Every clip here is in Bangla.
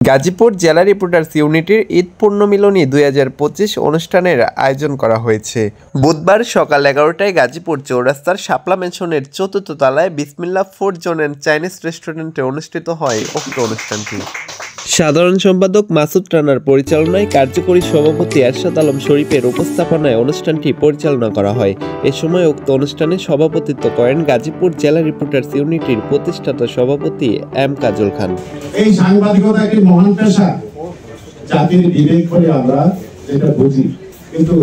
গাজীপুর জেলা রিপোর্টার্স ইউনিটির ঈদ পুণ্যমিলনী 2025 অনুষ্ঠানের আয়োজন করা হয়েছে। বুধবার সকাল 11টায় গাজীপুর চৌরাস্তার শাপলা ম্যানশনের 4th তলায় বিসমিল্লাহ ফুড জোন অ্যান্ড চাইনিজ রেস্টুরেন্টে অনুষ্ঠিত হয় উক্ত অনুষ্ঠানটি। সাধারণ সম্পাদক মাসুদ রানার পরিচালনায় কার্যকরী সভাপতি এরশাদ আলম শরীফের উপস্থাপনায় অনুষ্ঠানটি পরিচালনা করা হয়। এ সময় উক্ত অনুষ্ঠানে সভাপতিত্ব করেন গাজীপুর জেলা রিপোর্টার্স ইউনিটির প্রতিষ্ঠাতা সভাপতি এম কাজল খান। এই সাংবাদিকতা একটি মহান পেশা, জাতির বিবেক বলে আমরা যেটা বুঝি, কিন্তু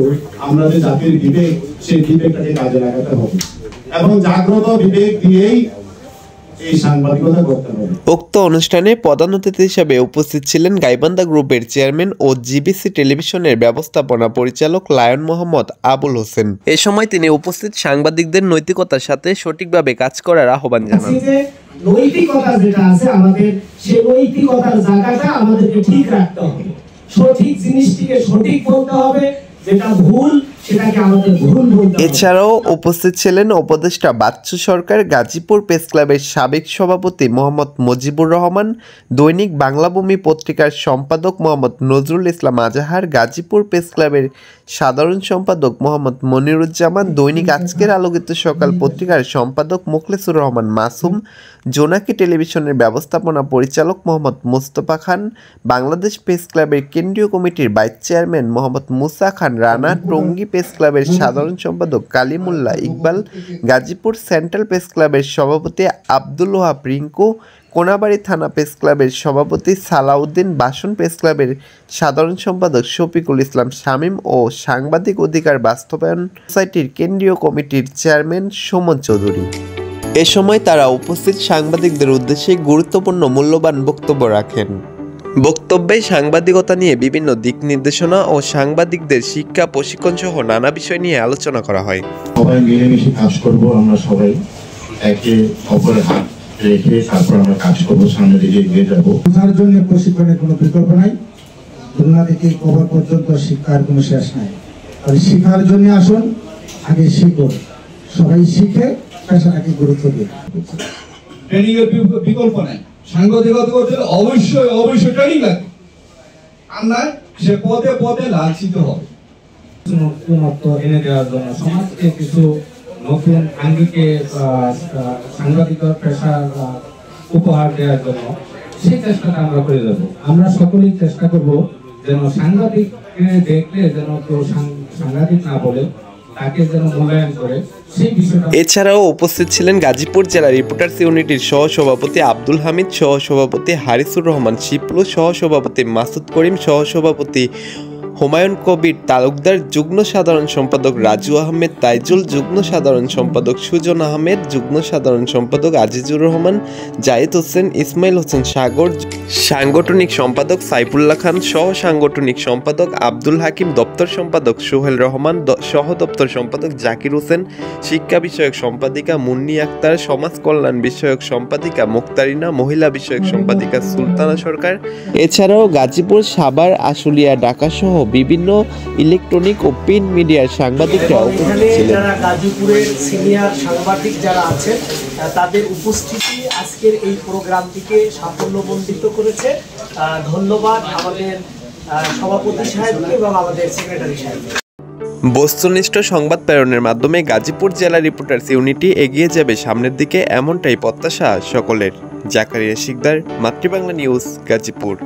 আমরা যে জাতির বিবেক, সেই বিবেকটাকে কাজে লাগাতে হবে এবং জাগ্রত বিবেক দিয়েই এই সাংবাদিকতা করতে হবে। উক্ত অনুষ্ঠানে প্রধান অতিথি হিসেবে উপস্থিত ছিলেন গাইবান্ধা গ্রুপের চেয়ারম্যান ও জিবিসি টেলিভিশনের ব্যবস্থাপনা পরিচালক লায়ন মোহাম্মদ আবুল হোসেন। এ সময় তিনি উপস্থিত সাংবাদিকদের নৈতিকতার সাথে সঠিকভাবে কাজ করার আহ্বান জানান। নৈতিকতা যেটা আছে আমাদের, সেই নৈতিকতার জায়গাটা আমাদেরকে ঠিক রাখতে হবে, সঠিক জিনিসটিকে সঠিক বলতে হবে, যেটা ভুল সেটাকে আমাদের ভুল বলতে হবে। এছাড়াও উপস্থিত ছিলেন উপদেষ্টা বাচ্চু সরকার, গাজীপুর প্রেস ক্লাবের সাবেক সভাপতি মোহাম্মদ মুজিবুর রহমান, দৈনিক বাংলাভূমি পত্রিকার সম্পাদক মোহাম্মদ নজরুল ইসলাম আজাহার, গাজীপুর প্রেস ক্লাবের সাধারণ সম্পাদক মোহাম্মদ মনিরুজ্জামান, দৈনিক আজকের আলোকিত সকাল পত্রিকার সম্পাদক মুখলেসুর রহমান মাসুম, জোনাকি টেলিভিশনের ব্যবস্থাপনা পরিচালক মোহাম্মদ মুস্তফা খান, বাংলাদেশ প্রেস ক্লাবের কেন্দ্রীয় কমিটির vice chairman Mohammad Musa Khan Rana, Tongi press ক্লাবের সাধারণ সম্পাদক কালিমুল্লাহ ইকবাল, গাজীপুর সেন্ট্রাল প্রেস ক্লাবের সভাপতি আব্দুল ওহাব রিঙ্কু, কোনাবাড়ী থানা প্রেস ক্লাবের সভাপতি সালাউদ্দিন, বাসন প্রেস ক্লাবের সাধারণ সম্পাদক শফিকুল ইসলাম শামীম ও সাংবাদিক অধিকার বাস্তবায়ন সোসাইটির কেন্দ্রীয় কমিটির চেয়ারম্যান সুমন চৌধুরী। এ সময় তারা উপস্থিত সাংবাদিকদের উদ্দেশ্যে গুরুত্বপূর্ণ মূল্যবান বক্তব্য রাখেন। বক্তব্যে সাংবাদিকতা নিয়ে বিভিন্ন দিক নির্দেশনা ও সাংবাদিকদের শিক্ষা প্রশিক্ষণ সহ নানা বিষয় নিয়ে আলোচনা করা হয়। সবাই মিলেমিশে কাজ করব, আমরা সবাই একে অপরের হাত রেখে তারপর আমরা কাজ করবো, সামনের দিকে এগিয়ে যাবো। তার জন্য প্রশিক্ষণের কোনো বিকল্প নাই, খুলনা থেকে কবর পর্যন্ত শিক্ষার কোনো শেষ নাই। আর শিক্ষার জন্য আসুন, আগে শিখুন, সবাই শিখে পেশাটাকে গুরুত্ব দিন। ট্রেনিং এর বিকল্প নাই, সাংবাদিকতা করতে অবশ্যই অবশ্যই ট্রেনিং লাগে, আমরা সে পদে পদে লাঞ্ছিত হবে। নতুনত্ব এনে দেওয়ার জন্য সমাজকে কিছু নতুন আঙ্গিকে সাংবাদিকতা পেশা উপহার দেওয়ার জন্য সেই চেষ্টাটা আমরা করে যাব। আমরা সকলেই চেষ্টা করব যেন সাংবাদিককে দেখলে যেন কেউ সাংবাদিক না বলে, তাকে যেন মূল্যায়ন করে সেই বিষয়টা। এছাড়াও উপস্থিত ছিলেন গাজীপুর জেলা রিপোর্টার্স ইউনিটির সহসভাপতি আব্দুল হামিদ, সহসভাপতি হারিসুর রহমান শিপলু, সহসভাপতি মাসুদ করিম, সহসভাপতি হুমায়ুন কবির তালুকদার, যুগ্ম সাধারণ সম্পাদক রাজু আহমেদ তাইজুল, যুগ্ম সাধারণ সম্পাদক সুজন আহমেদ, যুগ্ম সাধারণ সম্পাদক আজিজুর রহমান, জাহিদ হোসেন, ইসমাইল হোসেন সাগর, সাংগঠনিক সম্পাদক সাইফুল্লাহ খান, সহ সাংগঠনিক সম্পাদক আব্দুল হাকিম, দপ্তর সম্পাদক সোহেল রহমান, সহ দপ্তর সম্পাদক জাকির হোসেন, শিক্ষা বিষয়ক সম্পাদিকা মুন্নি আক্তার, সমাজ কল্যাণ বিষয়ক সম্পাদিকা মুক্তারিনা, মহিলা বিষয়ক সম্পাদিকা সুলতানা সরকার। এছাড়াও গাজীপুর, সাভার, আশুলিয়া, ঢাকা সহ বিভিন্ন ইলেকট্রনিক ও প্রিন্ট মিডিয়ার সাংবাদিকরা উপস্থিত ছিলেন। যারা গাজীপুরের সিনিয়র সাংবাদিক যারা আছেন তাদের উপস্থিতি আজকের এই প্রোগ্রামটিকে সাফল্যমণ্ডিত করেছে। ধন্যবাদ আমাদের সভাপতি সাহেবকে এবং আমাদের সেক্রেটারি সাহেবকে। বস্তুনিষ্ঠ সংবাদ প্রেরণের মাধ্যমে গাজীপুর জেলা রিপোর্টার্স ইউনিটি এগিয়ে যাবে সামনের দিকে, এমনটাই প্রত্যাশা সকলের। জাকারিয়া শিকদার, মাতৃবাংলা নিউজ, গাজীপুর।